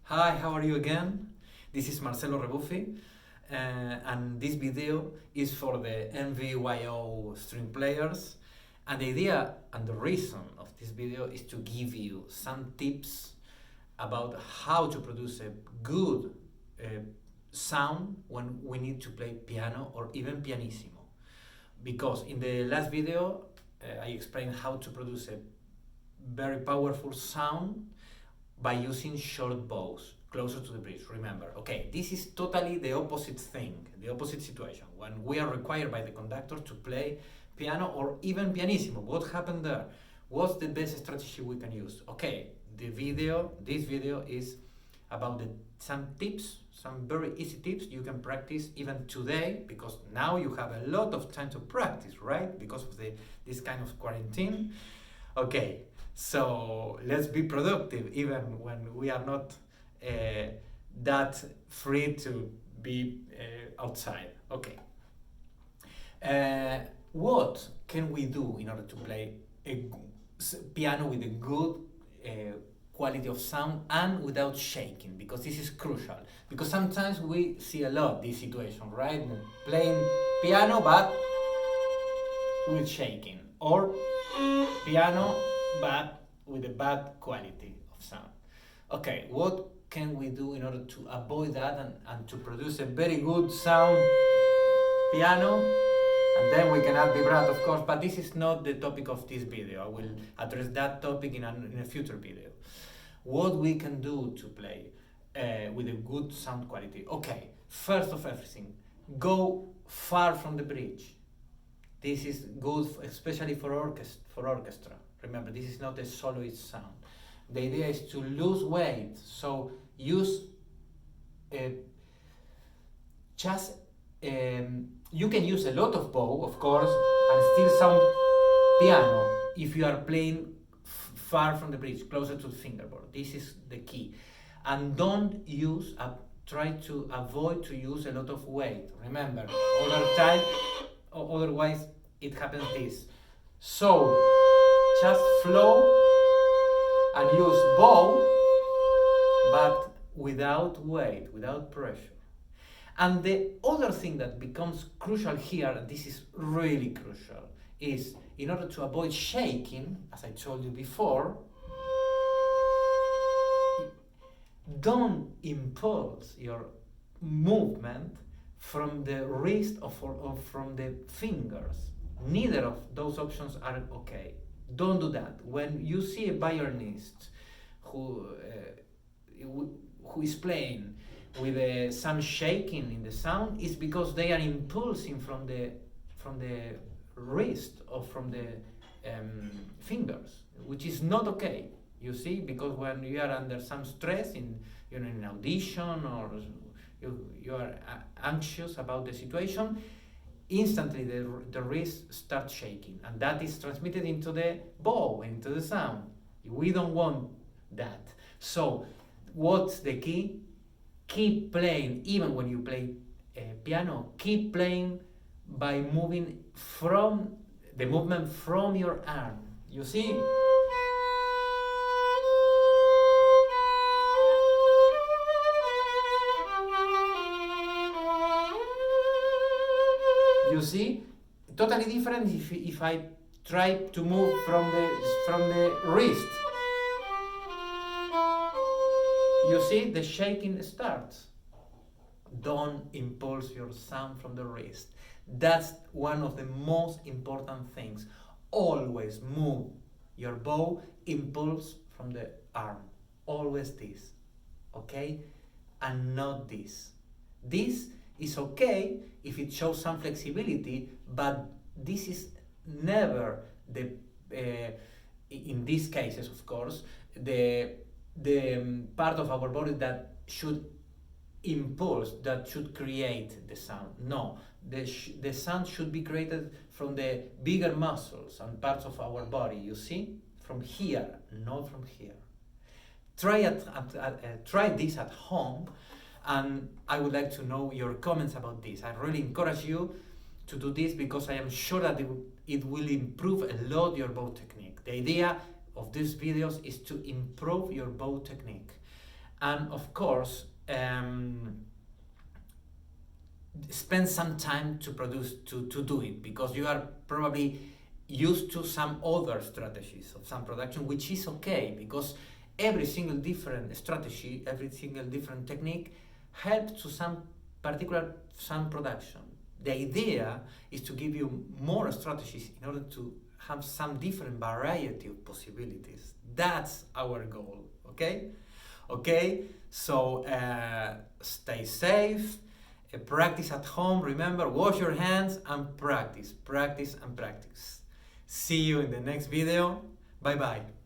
Hi, how are you again? This is Marcelo Rebuffi, and this video is for the NVYO string players. And the idea and the reason of this video is to give you some tips about how to produce a good sound when we need to play piano or even pianissimo. Because in the last video, I explained how to produce a very powerful sound by using short bows closer to the bridge. Remember, okay, this is totally the opposite thing, the opposite situation. When we are required by the conductor to play piano or even pianissimo, what happened there? What's the best strategy we can use? Okay, this video is about some tips, some very easy tips you can practice even today, because now you have a lot of time to practice, right? Because of this kind of quarantine. Okay, so let's be productive even when we are not that free to be outside. Okay. What can we do in order to play a piano with a good quality of sound and without shaking? Because this is crucial. Because sometimes we see a lot this situation, right? Playing piano but with shaking, or piano but with a bad quality of sound. Okay, what can we do in order to avoid that and to produce a very good sound piano? And then we can add vibrato, of course, but this is not the topic of this video. I will address that topic in a future video. What we can do to play with a good sound quality. Okay, first of everything, go far from the bridge. This is good, especially for orchestra. Remember, this is not a soloist sound. The idea is to lose weight, so use you can use a lot of bow, of course, and still sound piano if you are playing far from the bridge, closer to the fingerboard. This is the key. And don't use, try to avoid to use a lot of weight. Remember, otherwise it happens this. So just flow and use bow, but without weight, without pressure. And the other thing that becomes crucial here, and this is really crucial, is in order to avoid shaking, as I told you before, don't impulse your movement from the wrist or from the fingers. Neither of those options are okay. Don't do that. When you see a violinist who is playing with some shaking in the sound, is because they are impulsing from the wrist or from the fingers, which is not okay. You see, because when you are under some stress in an audition, or you are anxious about the situation, instantly the wrist starts shaking, and that is transmitted into the bow, into the sound. We don't want that. So what's the key? Keep playing. Even when you play piano, keep playing by moving from the movement from your arm. You see? You see, totally different if I try to move from the wrist. You see, the shaking starts. Don't impulse your sound from the wrist. That's one of the most important things. Always move your bow, impulse from the arm. Always this, okay? And not this. This is okay if it shows some flexibility, but this is never in these cases, of course, the part of our body that should impulse, that should create the sound. No, the sound should be created from the bigger muscles and parts of our body, you see? From here, not from here. Try this at home, and I would like to know your comments about this. I really encourage you to do this, because I am sure that it will improve a lot your bow technique. The idea of these videos is to improve your bow technique. And of course, spend some time to do it, because you are probably used to some other strategies of some production, which is okay, because every single different strategy, every single different technique helps to some particular some production. The idea is to give you more strategies in order to have some different variety of possibilities. That's our goal, okay? Okay, so stay safe, practice at home, remember, wash your hands and practice, practice and practice. See you in the next video. Bye bye.